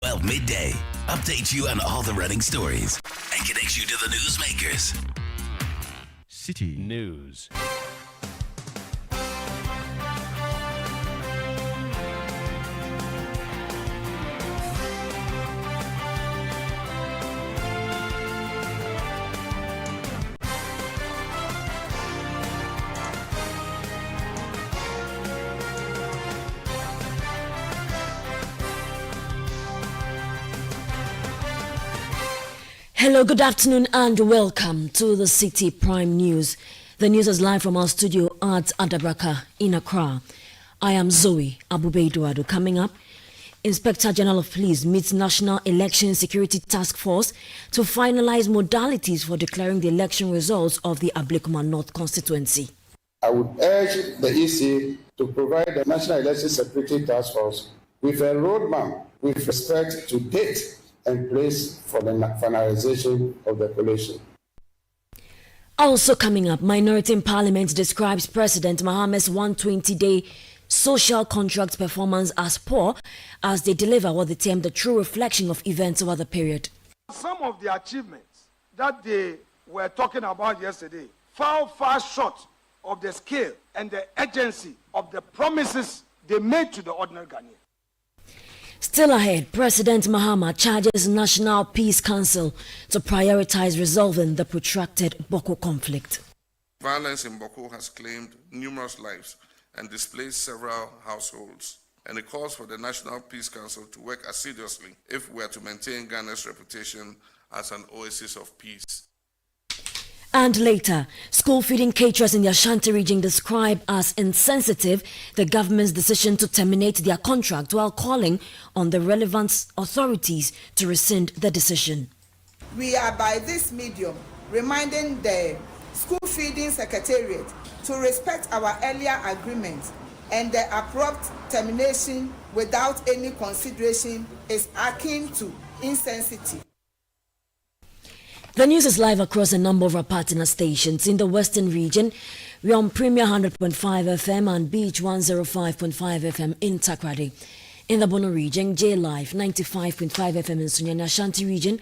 12 midday. Update you on all the running stories and connect you to the newsmakers. Citi News. Hello, good afternoon and welcome to the Citi Prime News. The news is live from our studio at Adabraka in Accra. I am Zoe Abubeiduado. Coming up, Inspector General of Police meets National Election Security Task Force to finalize modalities for declaring the election results of the Ablekuma North constituency. I would urge the EC to provide the National Election Security Task Force with a roadmap with respect to date and place for the finalization of the collation. Also coming up, Minority in Parliament describes President Mahamad's 120-day social contract performance as poor as they deliver what they term the true reflection of events over the period. Some of the achievements that they were talking about yesterday fell far short of the scale and the urgency of the promises they made to the ordinary Ghanaian. Still ahead, President Mahama charges National Peace Council to prioritize resolving the protracted Boko conflict. Violence in Boko has claimed numerous lives and displaced several households, and it calls for the National Peace Council to work assiduously if we are to maintain Ghana's reputation as an oasis of peace. And later, school feeding caterers in the Ashanti region describe as insensitive the government's decision to terminate their contract while calling on the relevant authorities to rescind the decision. We are by this medium reminding the school feeding secretariat to respect our earlier agreement, and the abrupt termination without any consideration is akin to insensitivity. The news is live across a number of our partner stations. In the Western region, we are on Premier 100.5 FM and Beach 105.5 FM in Takrady. In the Bono region, J Live 95.5 FM in Sunyani. Ashanti region,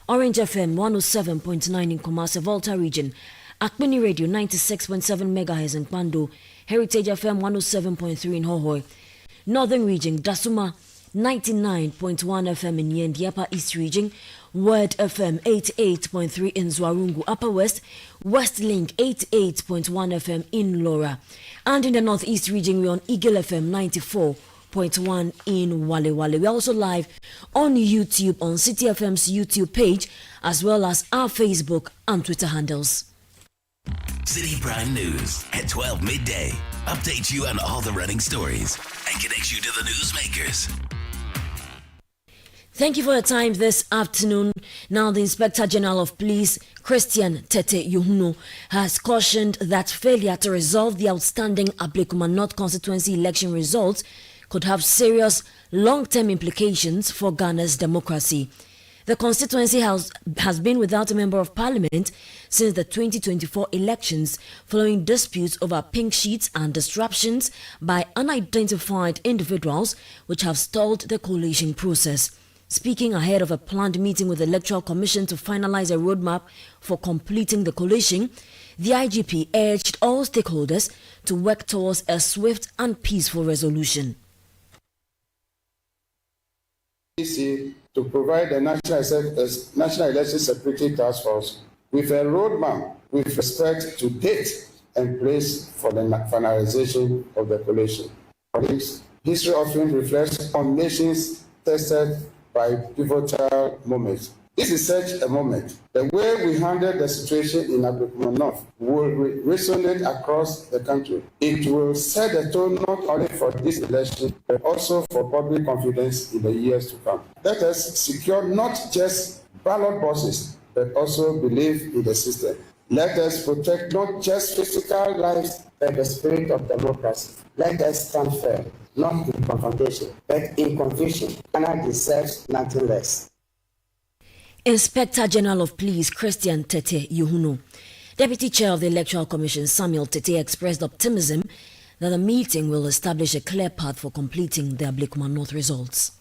Orange FM 107.9 in Kumasi. Volta region, Akmini Radio 96.7 MHz in Pando, Heritage FM 107.3 in Hohoi. Northern region, Dasuma 99.1 FM in Yendiapa. East region, Word FM 88.3 in Zwarungu. Upper West, West Link 88.1 FM in Laura. And in the Northeast region, we're on Eagle FM 94.1 in Wale Wale. We're also live on YouTube on Citi FM's YouTube page, as well as our Facebook and Twitter handles. Citi Prime News at 12 midday. Update you on all the running stories and connect you to the newsmakers. Thank you for your time this afternoon. Now, the Inspector General of Police, Christian Tete Yohuno, has cautioned that failure to resolve the outstanding Ablekuma North constituency election results could have serious long-term implications for Ghana's democracy. The constituency has been without a member of parliament since the 2024 elections, following disputes over pink sheets and disruptions by unidentified individuals, which have stalled the coalition process. Speaking ahead of a planned meeting with the Electoral Commission to finalize a roadmap for completing the coalition, the IGP urged all stakeholders to work towards a swift and peaceful resolution. EC to provide the National Election Security Task Force with a roadmap with respect to date and place for the finalization of the collation. History often reflects on nations tested by pivotal moments. This is such a moment. The way we handle the situation in Ablekuma North will resonate across the country. It will set the tone not only for this election, but also for public confidence in the years to come. Let us secure not just ballot boxes, but also believe in the system. Let us protect not just physical lives, but the spirit of democracy. Let us stand firm, not in confrontation, but in conviction. Ghana deserves nothing less. Inspector General of Police Christian Tete Yohuno. Deputy Chair of the Electoral Commission Samuel Tete expressed optimism that the meeting will establish a clear path for completing the Ablekuma North results.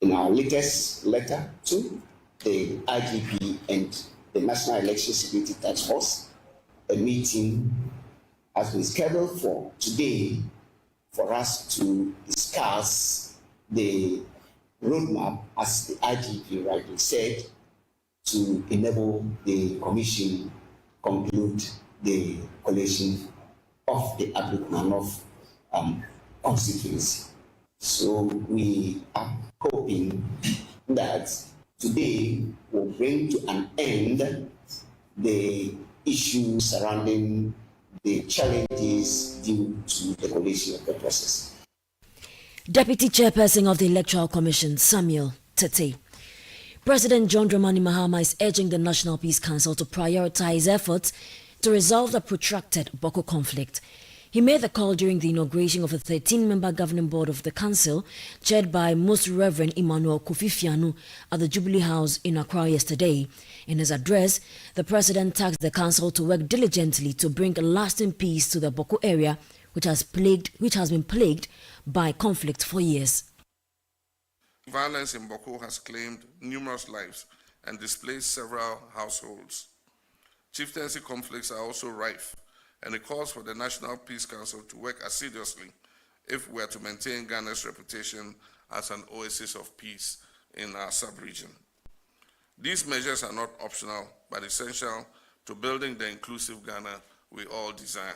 in our latest letter to the IGP and the National Election Security Task Force, a meeting has been scheduled for today for us to discuss the roadmap, as the IGP rightly said, to enable the Commission conclude the collation of the Abrukmanov constituency. So we are hoping that today will bring to an end the issues surrounding the challenges due to the collation of the process. Deputy Chairperson of the Electoral Commission, Samuel Citi. President John Dramani Mahama is urging the National Peace Council to prioritize efforts to resolve the protracted Boko conflict. He made the call during the inauguration of a 13-member governing board of the council, chaired by Most Reverend Emmanuel Kofi Fianu at the Jubilee House in Accra yesterday. In his address, the president tasked the council to work diligently to bring lasting peace to the Boko area, which has been plagued by conflict for years. Violence in Boko has claimed numerous lives and displaced several households. Chieftaincy conflicts are also rife, and it calls for the National Peace Council to work assiduously if we are to maintain Ghana's reputation as an oasis of peace in our sub-region. These measures are not optional, but essential to building the inclusive Ghana we all desire.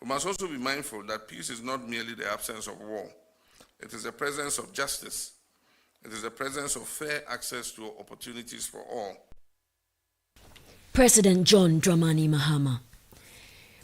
We must also be mindful that peace is not merely the absence of war. It is the presence of justice. It is the presence of fair access to opportunities for all. President John Dramani Mahama.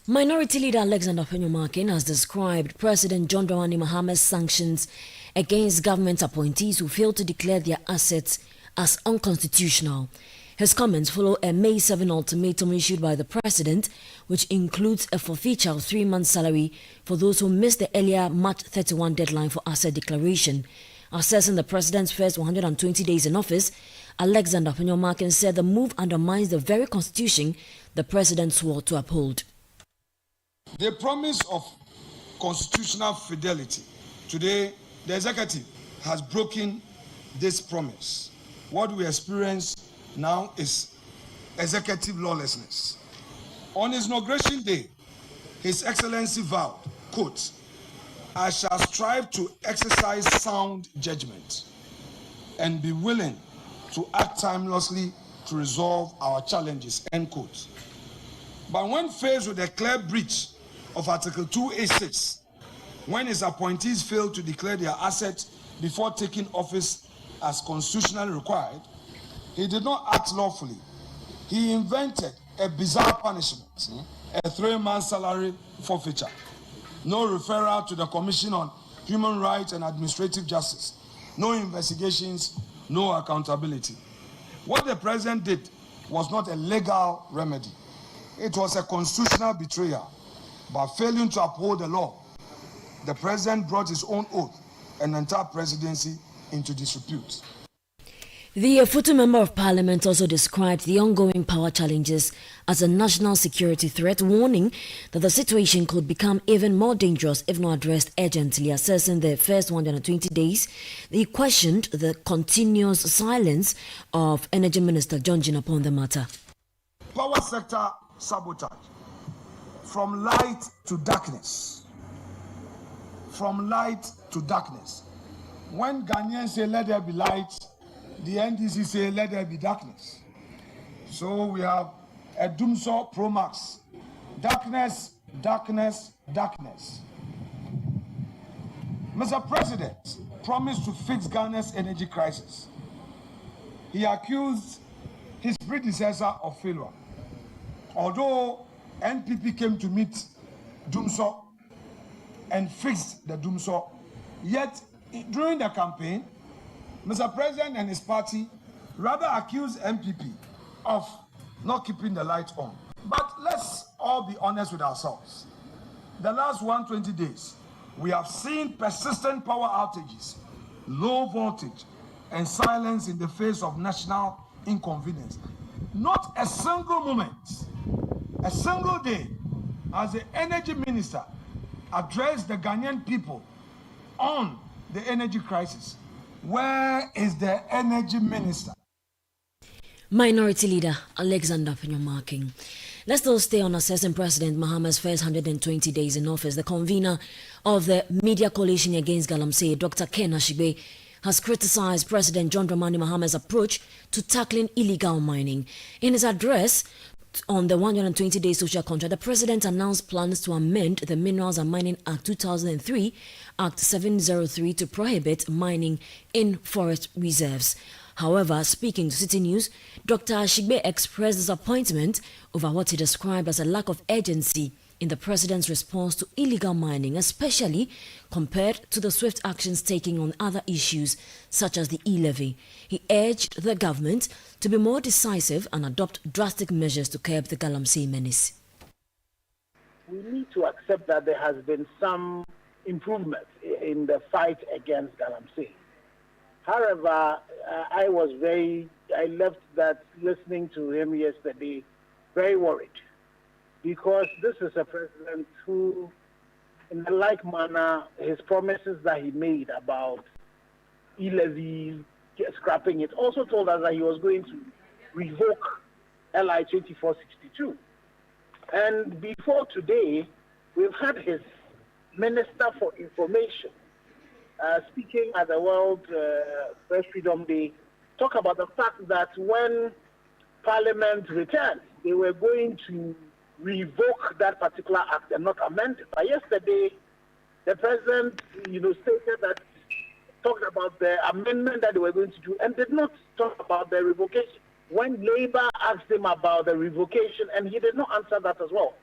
Minority Leader Alexander Penyumakin has described President John Dramani Mahama's sanctions against government appointees who failed to declare their assets as unconstitutional. His comments follow a May 7 ultimatum issued by the president, which includes a forfeiture of 3 months' salary for those who missed the earlier March 31 deadline for asset declaration. Assessing the president's first 120 days in office, Alexander Penyumakin said the move undermines the very constitution the president swore to uphold. The promise of constitutional fidelity. Today, the executive has broken this promise. What we experience now is executive lawlessness. On his inauguration day, His Excellency vowed, quote, "I shall strive to exercise sound judgment and be willing to act timelessly to resolve our challenges," end quote. But when faced with a clear breach of Article 2A6, when his appointees failed to declare their assets before taking office as constitutionally required, he did not act lawfully. He invented a bizarre punishment, a 3-month salary forfeiture, no referral to the Commission on Human Rights and Administrative Justice, no investigations, no accountability. What the president did was not a legal remedy. It was a constitutional betrayal. By failing to uphold the law, the president brought his own oath and entire presidency into disrepute. The Futu Member of Parliament also described the ongoing power challenges as a national security threat, warning that the situation could become even more dangerous if not addressed urgently. Assessing the first 120 days, he questioned the continuous silence of Energy Minister John Jin upon the matter. Power sector sabotage. From light to darkness. From light to darkness. When Ghanaians say, "Let there be light," the NDC say, "Let there be darkness." So we have a Doomsaw Pro Max. Darkness, darkness, darkness. Mr. President promised to fix Ghana's energy crisis. He accused his predecessor of failure. Although NPP came to meet Doomsaw and fixed the Doomsaw, yet during the campaign, Mr. President and his party rather accused MPP of not keeping the light on. But let's all be honest with ourselves. The last 120 days, we have seen persistent power outages, low voltage, and silence in the face of national inconvenience. Not a single moment, a single day, as the energy minister addressed the Ghanaian people on the energy crisis. Where is the energy minister? Minority Leader Alexander Penyomarking. Let's still stay on assessing President Mahama's first 120 days in office. The convener of the Media Coalition Against Galamsey, Dr. Ken Ashigbe, has criticized President John Dramani Mahama's approach to tackling illegal mining. In his address on the 120-day social contract, the president announced plans to amend the Minerals and Mining Act 2003, Act 703, to prohibit mining in forest reserves. However, speaking to Citi News, Dr. Ashigbe expressed disappointment over what he described as a lack of urgency in the president's response to illegal mining, especially compared to the swift actions taken on other issues such as the e-levy. He urged the government to be more decisive and adopt drastic measures to curb the Galamsey menace. We need to accept that there has been some improvement in the fight against Galamsey. However, I left that listening to him yesterday very worried, because this is a president who, in a like manner, his promises that he made about e-levy, scrapping it, also told us that he was going to revoke LI 2462. And before today, we've had his Minister for Information speaking at the World Press Freedom Day, talk about the fact that when Parliament returned, they were going to revoke that particular act and not amend it. But yesterday, the president, stated that, talked about the amendment that they were going to do and did not talk about the revocation. When Labour asked him about the revocation, and he did not answer that as well.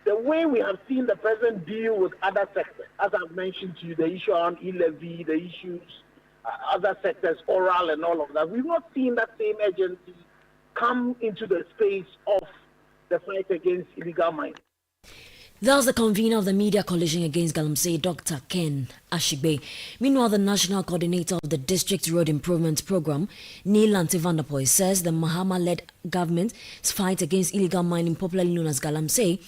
The way we have seen the president deal with other sectors, as I've mentioned to you, the issue on e-levy, the issues, other sectors, oral and all of that, we've not seen that same urgency come into the space of the fight against illegal mining. That was the convener of the Media Coalition Against Galamsey, Dr. Ken Ashigbe. Meanwhile, the national coordinator of the District Road Improvement Program, Neil Lantivandapoy, says the Mahama-led government's fight against illegal mining, popularly known as Galamsey,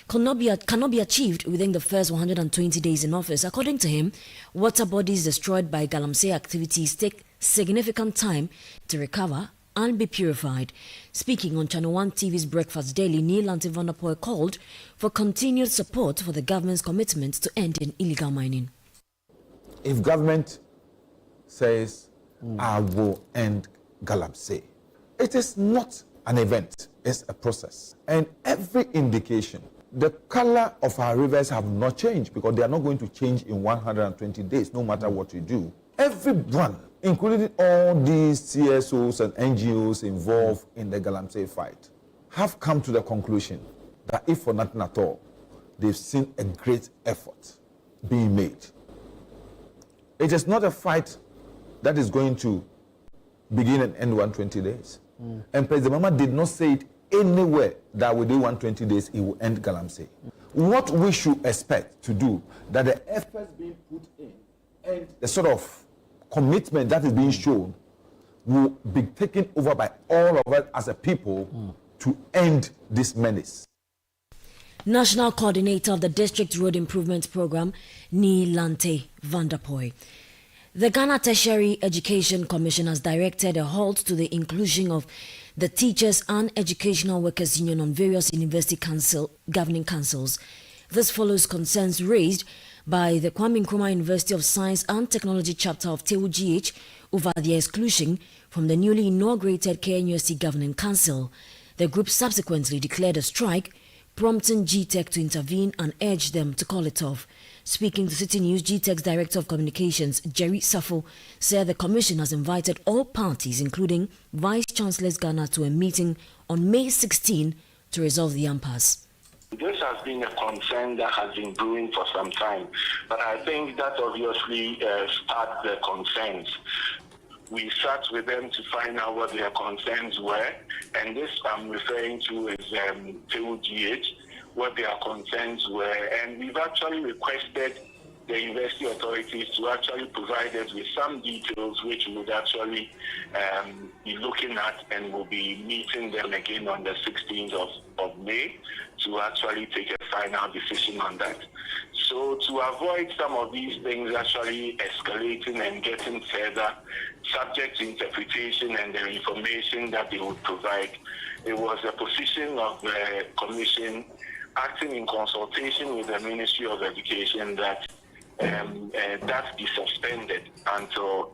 cannot be achieved within the first 120 days in office. According to him, water bodies destroyed by Galamsey activities take significant time to recover and be purified. Speaking on Channel 1 TV's Breakfast Daily, Neil Lantivandapoy called for continued support for the government's commitment to ending illegal mining. If government says, I will end Galamsey, it is not an event, it's a process. And every indication, the color of our rivers have not changed, because they are not going to change in 120 days, no matter what you do. Everyone, including all these CSOs and NGOs involved in the Galamsey fight, have come to the conclusion that if for nothing at all, they've seen a great effort being made. It is not a fight that is going to begin and end 120 days. And President Mahama did not say it anywhere that within 120 days he will end Galamsey. What we should expect to do, that the efforts being put in and the sort of commitment that is being shown will be taken over by all of us as a people to end this menace. National Coordinator of the District Road Improvement Program, Neil Lantivandapoy. The Ghana Tertiary Education Commission has directed a halt to the inclusion of the Teachers and Educational Workers Union on various university governing councils. This follows concerns raised by the Kwame Nkrumah University of Science and Technology chapter of TUGH over their exclusion from the newly inaugurated KNUST Governing Council. The group subsequently declared a strike, prompting GTEC to intervene and urge them to call it off. Speaking to Citi News, GTEC's Director of Communications, Jerry Safo, said the Commission has invited all parties, including Vice Chancellor's Ghana, to a meeting on May 16 to resolve the impasse. This has been a concern that has been brewing for some time, but I think that obviously starts the concerns. We sat with them to find out what their concerns were, and this I'm referring to is TUGH, what their concerns were, and we've actually requested the university authorities to actually provide us with some details which we would actually be looking at, and we'll be meeting them again on the 16th of May to actually take a final decision on that. So to avoid some of these things actually escalating and getting further, subject to interpretation and the information that they would provide, it was a position of the Commission acting in consultation with the Ministry of Education that that be suspended until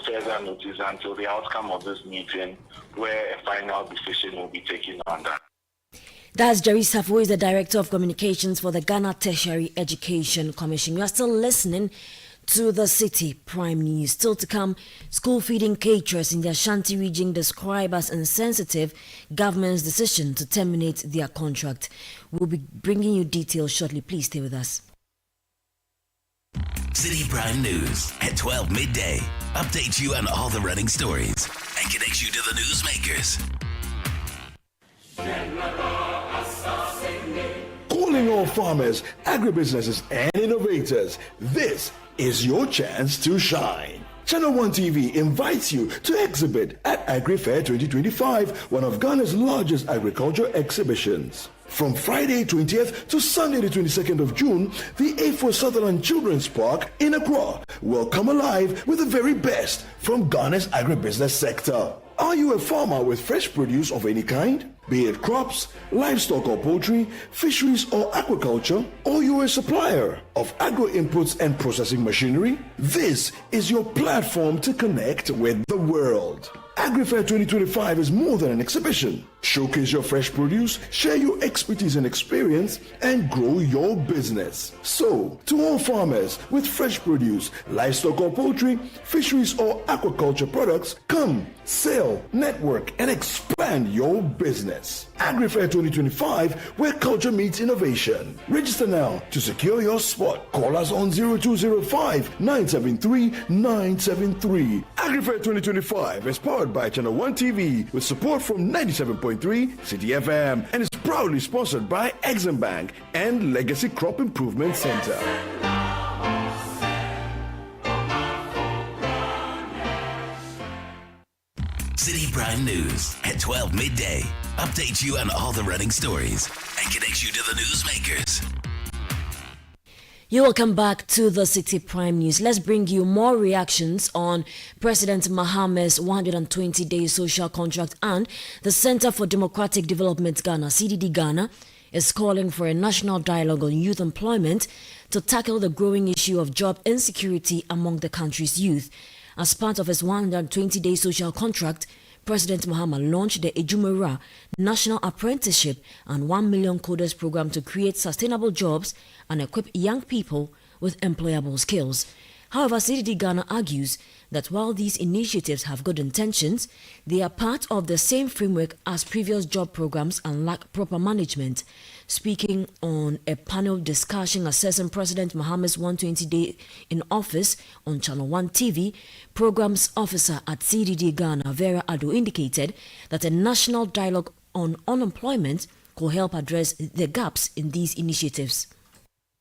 further notice, until the outcome of this meeting, where a final decision will be taken on that. That's Jerry Safo, who is the Director of Communications for the Ghana Tertiary Education Commission. You are still listening to the City Prime News. Still to come, school feeding caterers in the Ashanti region describe as insensitive government's decision to terminate their contract. We'll be bringing you details shortly. Please stay with us. City Prime News at 12 midday. Updates you on all the running stories and connects you to the newsmakers. Calling all farmers, agribusinesses, and innovators, this is your chance to shine. Channel 1 TV invites you to exhibit at AgriFair 2025, one of Ghana's largest agriculture exhibitions. From Friday 20th to Sunday the 22nd of June, the A4 Sutherland Children's Park in Accra will come alive with the very best from Ghana's agribusiness sector. Are you a farmer with fresh produce of any kind? Be it crops, livestock or poultry, fisheries or aquaculture, or you're a supplier of agro inputs and processing machinery? This is your platform to connect with the world. AgriFair 2025 is more than an exhibition. Showcase your fresh produce, share your expertise and experience, and grow your business. So, to all farmers with fresh produce, livestock or poultry, fisheries or aquaculture products, come, sell, network, and expand your business. AgriFair 2025, where culture meets innovation. Register now to secure your spot. Call us on 0205 973 973. AgriFair 2025 is powered by Channel 1 TV with support from 97.3 Citi FM and is proudly sponsored by Exim Bank and Legacy Crop Improvement Center. City Prime News at 12 midday. Updates you on all the running stories and connects you to the newsmakers. You will come back to the City Prime News. Let's bring you more reactions on President Mahama's 120-day social contract, and the Center for Democratic Development Ghana, CDD Ghana, is calling for a national dialogue on youth employment to tackle the growing issue of job insecurity among the country's youth. As part of his 120-day social contract, President Mahama launched the Ejumera National Apprenticeship and 1 Million Coders program to create sustainable jobs and equip young people with employable skills. However, CDD Ghana argues that while these initiatives have good intentions, they are part of the same framework as previous job programs and lack proper management. Speaking on a panel discussion assessing President Mahama's 120-day in office on Channel 1 TV, Programs Officer at CDD Ghana, Vera Ado, indicated that a national dialogue on unemployment could help address the gaps in these initiatives.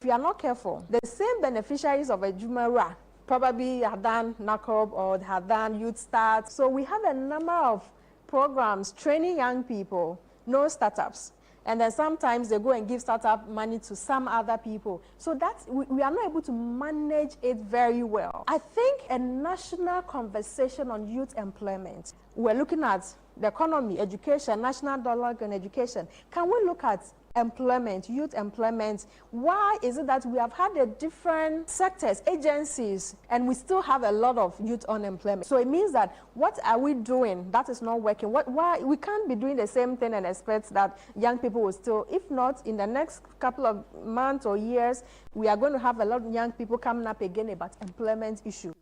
If you are not careful, the same beneficiaries of a Jumera probably have done NACOB or have done Youth Start. So we have a number of programs training young people, no startups. And then sometimes they go and give startup money to some other people. So that's, we are not able to manage it very well. I think a national conversation on youth employment, we're looking at the economy, education, national dialogue on education. Can we look at employment, youth employment? Why is it that we have had the different sectors, agencies, and we still have a lot of youth unemployment? So it means that what are we doing that is not working? Why we can't be doing the same thing and expect that young people will still, if not in the next couple of months or years, we are going to have a lot of young people coming up again about employment issue.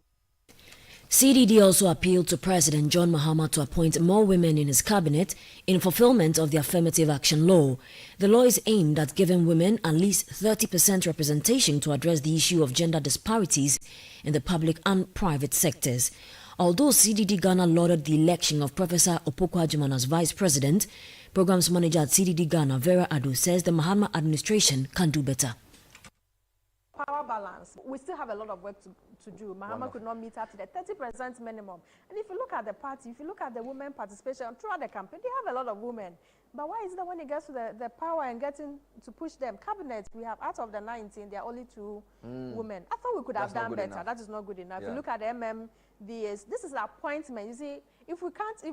CDD also appealed to President John Mahama to appoint more women in his cabinet in fulfillment of the Affirmative Action Law. The law is aimed at giving women at least 30% representation to address the issue of gender disparities in the public and private sectors. Although CDD Ghana lauded the election of Professor Opoku Agyeman as Vice President, Programs Manager at CDD Ghana, Vera Ado, says the Mahama administration can do better. power balance. We still have a lot of work to do. Mahama could not meet up to the 30% minimum. And if you look at the party, if you look at the women participation throughout the campaign, they have a lot of women. But why is it that when it gets to the power and getting to push them, cabinet, we have out of the 19, there are only 2 women. I thought we could have done better. That is not good enough. Yeah. You look at the MMVAs, this is an appointment. You see, if you can't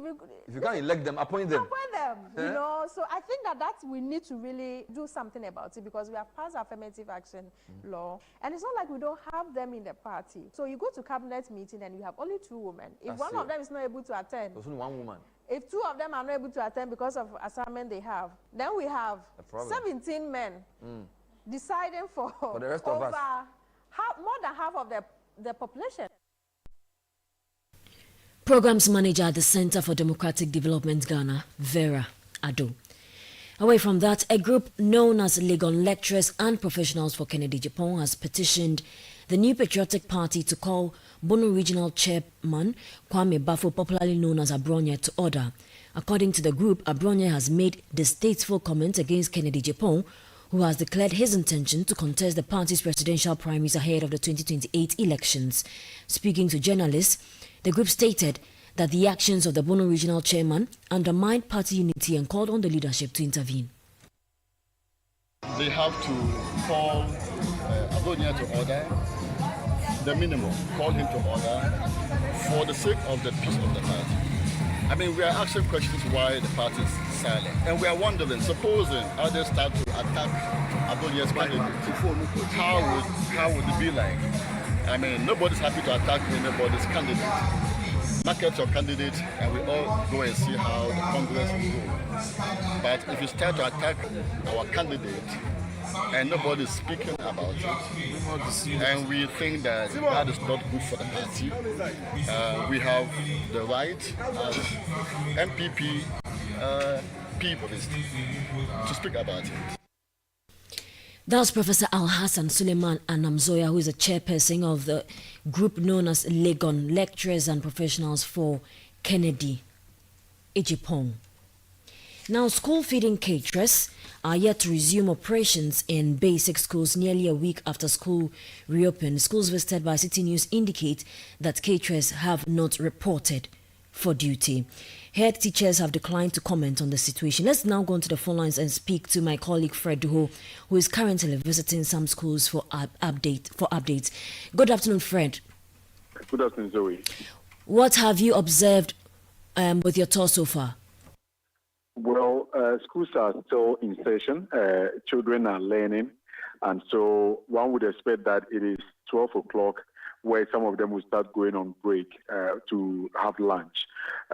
elect them, appoint them. Appoint them, you know. So I think that we need to really do something about it, because we have passed affirmative action law, and it's not like we don't have them in the party. So you go to cabinet meeting and you have only 2 women. If one of them is not able to attend, there's only 1 woman. If 2 of them are not able to attend because of assignment they have, then we have 17 men deciding for the rest of us. More than half of the population. Programs Manager at the Center for Democratic Development Ghana, Vera Ado. Away from that, a group known as Legon Lecturers and Professionals for Kennedy Japan has petitioned the New Patriotic Party to call Bono Regional Chairman Kwame Bafo, popularly known as Abronye, to order. According to the group, Abronye has made distasteful comments against Kennedy Japan, who has declared his intention to contest the party's presidential primaries ahead of the 2028 elections. Speaking to journalists, the group stated that the actions of the Bono Regional Chairman undermined party unity and called on the leadership to intervene. They have to call Abronye to order, the minimum, call him to order for the sake of the peace of the party. I mean, we are asking questions why the party is silent. And we are wondering, supposing others start to attack Abronye's candidate, how would it be like? I mean, nobody's happy to attack anybody's candidate. Market your candidate and we all go and see how the Congress will go. But if you start to attack our candidate and nobody's speaking about it, and we think that that is not good for the party, we have the right as MPP people to speak about it. That's Professor Al-Hassan Suleiman Anamzoya, who is the chairperson of the group known as Legon Lecturers and Professionals for Kennedy Ejipong. Now, school feeding caterers are yet to resume operations in basic schools nearly a week after school reopened. Schools visited by Citi News indicate that caterers have not reported for duty. Head teachers have declined to comment on the situation. Let's now go on to the phone lines and speak to my colleague Fred Duho, who is currently visiting some schools for updates. Good afternoon, Fred. Good afternoon, Zoe. What have you observed with your tour so far? Well, schools are still in session. Children are learning. And so one would expect that it is 12 o'clock where some of them will start going on break to have lunch.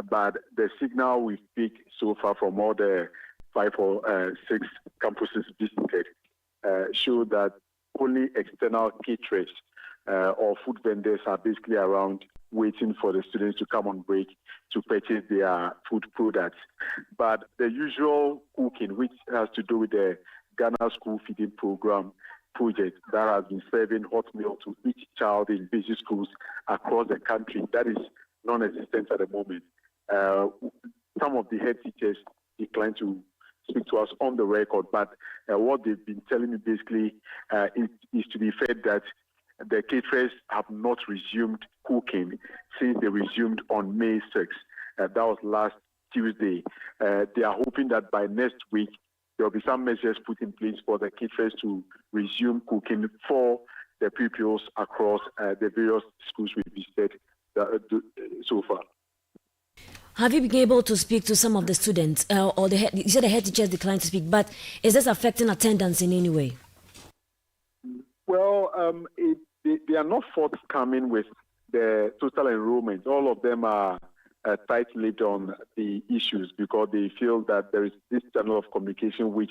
But the signal we speak so far from all the 5 or 6 campuses visited show that only external caterers or food vendors are basically around waiting for the students to come on break to purchase their food products. But the usual cooking, which has to do with the Ghana School Feeding Program project that has been serving hot meal to each child in basic schools across the country, that is non-existent at the moment. Some of the head teachers declined to speak to us on the record, but what they've been telling me basically is to the effect that the caterers have not resumed cooking since they resumed on May 6th. That was last Tuesday. They are hoping that by next week, there will be some measures put in place for the caterers to resume cooking for the pupils across the various schools we visited so far. Have you been able to speak to some of the students or you said the head teachers declined to speak, but is this affecting attendance in any way? Well, they are not forthcoming with the total enrollment. All of them are tight-lipped on the issues because they feel that there is this channel of communication which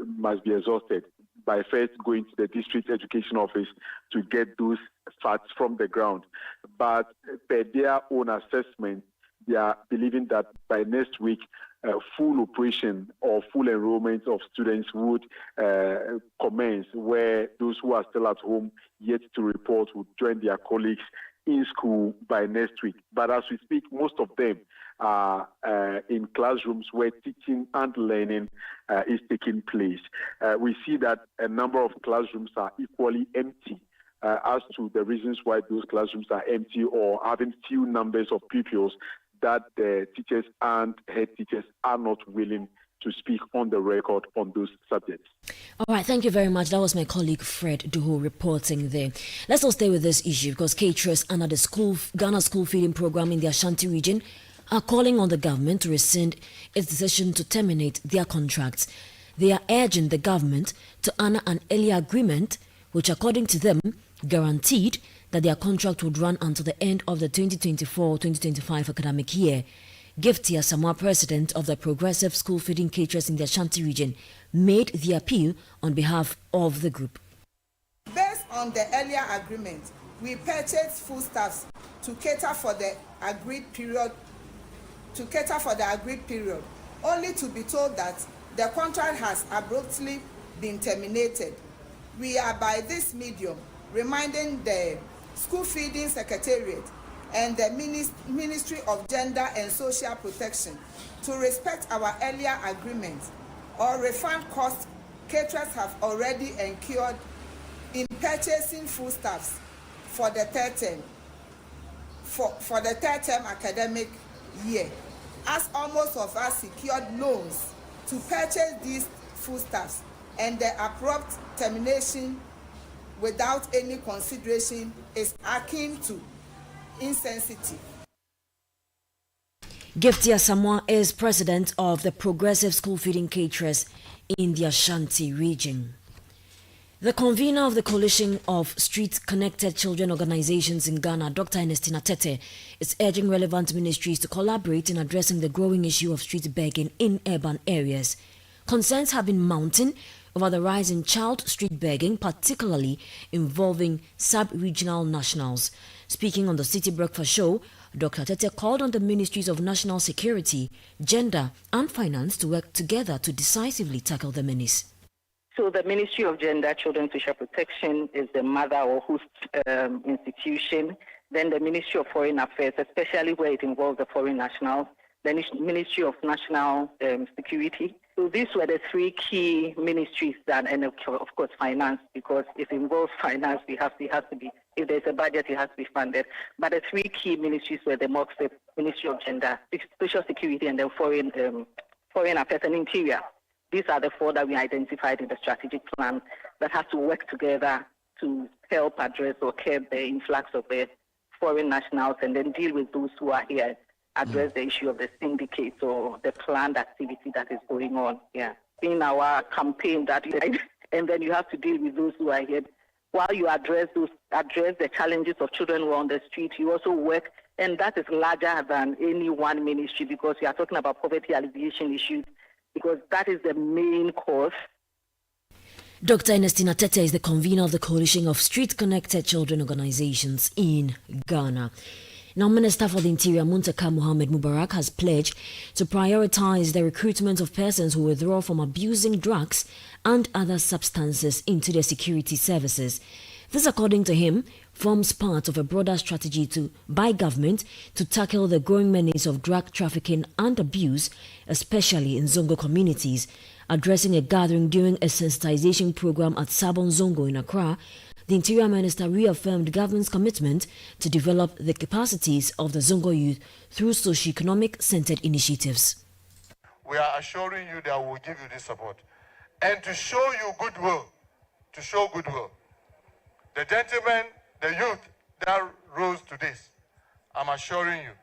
must be exhausted by first going to the district education office to get those facts from the ground. But per their own assessment, they are believing that by next week, full operation or full enrollment of students would commence, where those who are still at home yet to report would join their colleagues in school by next week. But as we speak, most of them are in classrooms where teaching and learning is taking place. We see that a number of classrooms are equally empty. As to the reasons why those classrooms are empty or having few numbers of pupils, that the teachers and head teachers are not willing to speak on the record on those subjects. All right, thank you very much. That was my colleague Fred Duho reporting there. Let's all stay with this issue because caterers under the Ghana school feeding program in the Ashanti region are calling on the government to rescind its decision to terminate their contracts. They are urging the government to honor an earlier agreement which, according to them, guaranteed that their contract would run until the end of the 2024-2025 academic year. Gifty Asamoah, president of the Progressive School Feeding Caterers in the Ashanti region, made the appeal on behalf of the group. Based on the earlier agreement, we purchased foodstuffs to cater for the agreed period, only to be told that the contract has abruptly been terminated. We are by this medium reminding the School Feeding Secretariat and the Ministry of Gender and Social Protection to respect our earlier agreement or refund costs caterers have already incurred in purchasing foodstuffs for the third term academic year, as almost of us secured loans to purchase these foodstuffs, and the abrupt termination without any consideration is akin to insensitive. Gifty Asamoah is president of the Progressive School Feeding Caterers in the Ashanti region. The convener of the Coalition of Street-Connected Children Organizations in Ghana, Dr. Ernestina Tete, is urging relevant ministries to collaborate in addressing the growing issue of street begging in urban areas. Concerns have been mounting over the rise in child street begging, particularly involving sub-regional nationals. Speaking on the Citi Breakfast Show, Dr. Tete called on the Ministries of National Security, Gender and Finance to work together to decisively tackle the menace. So the Ministry of Gender, Children and Social Protection is the mother or host institution. Then the Ministry of Foreign Affairs, especially where it involves the foreign nationals. The Ministry of National Security. So these were the three key ministries that, and of course, finance, because if it involves finance, it has to be, if there's a budget, it has to be funded. But the three key ministries were the Ministry of Gender, Social Security, and the Foreign Affairs and Interior. These are the four that we identified in the strategic plan that have to work together to help address or curb the influx of the foreign nationals and then deal with those who are here, address the issue of the syndicates or the planned activity that is going on here. In our campaign and then you have to deal with those who are here. While you address the challenges of children who are on the street, you also work, and that is larger than any one ministry because we are talking about poverty alleviation issues, because that is the main cause. Dr. Ernestina Tete is the convener of the Coalition of Street-Connected Children Organizations in Ghana. Now, Minister for the Interior, Muntaka Mohammed Mubarak, has pledged to prioritize the recruitment of persons who withdraw from abusing drugs and other substances into the security services. This, according to him, forms part of a broader strategy by government to tackle the growing menace of drug trafficking and abuse, especially in Zongo communities. Addressing a gathering during a sensitization program at Sabon Zongo in Accra, the Interior Minister reaffirmed government's commitment to develop the capacities of the Zongo youth through socio-economic centered initiatives. We are assuring you that we will give you this support and to show you goodwill, The gentlemen, the youth that rose to this, I'm assuring you,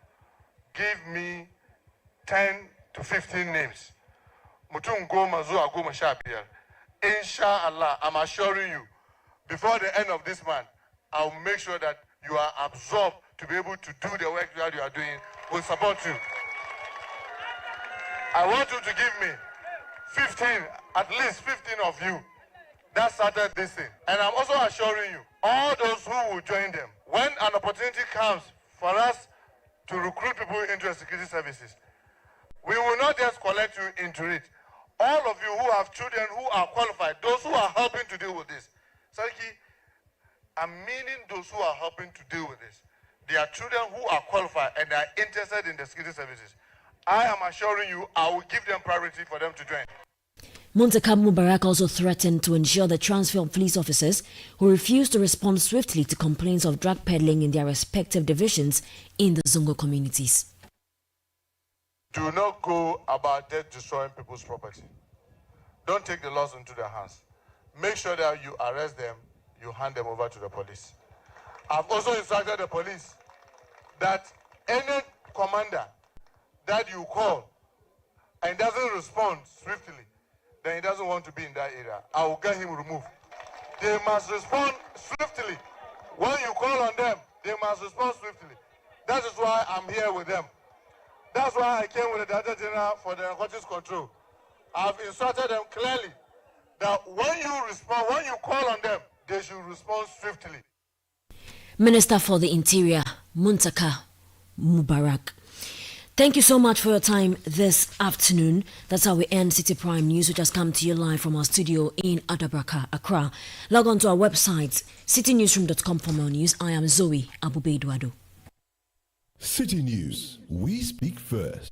give me 10 to 15 names. Inshallah, I'm assuring you, before the end of this month, I'll make sure that you are absorbed to be able to do the work that you are doing. We'll support you. I want you to give me 15, at least 15 of you that started this thing. And I'm also assuring you, all those who will join them, when an opportunity comes for us to recruit people into the security services, we will not just collect you into it. All of you who have children who are qualified, those who are helping to deal with this, Sarki, I'm meaning those who are helping to deal with this. They are children who are qualified and are interested in the security services. I am assuring you, I will give them priority for them to join. Muntaka Mubarak also threatened to ensure the transfer of police officers who refused to respond swiftly to complaints of drug peddling in their respective divisions in the Zongo communities. Do not go about just destroying people's property. Don't take the laws into their hands. Make sure that you arrest them, you hand them over to the police. I've also instructed the police that any commander that you call and doesn't respond swiftly, then he doesn't want to be in that area. I will get him removed. They must respond swiftly. When you call on them, they must respond swiftly. That is why I'm here with them. That's why I came with the Director General for the Narcotics Control. I've instructed them clearly that when you call on them, they should respond swiftly. Minister for the Interior, Muntaka Mubarak. Thank you so much for your time this afternoon. That's how we end City Prime News, which has come to you live from our studio in Adabraka, Accra. Log on to our website, citynewsroom.com for more news. I am Zoe Abubeduado. City News, we speak first.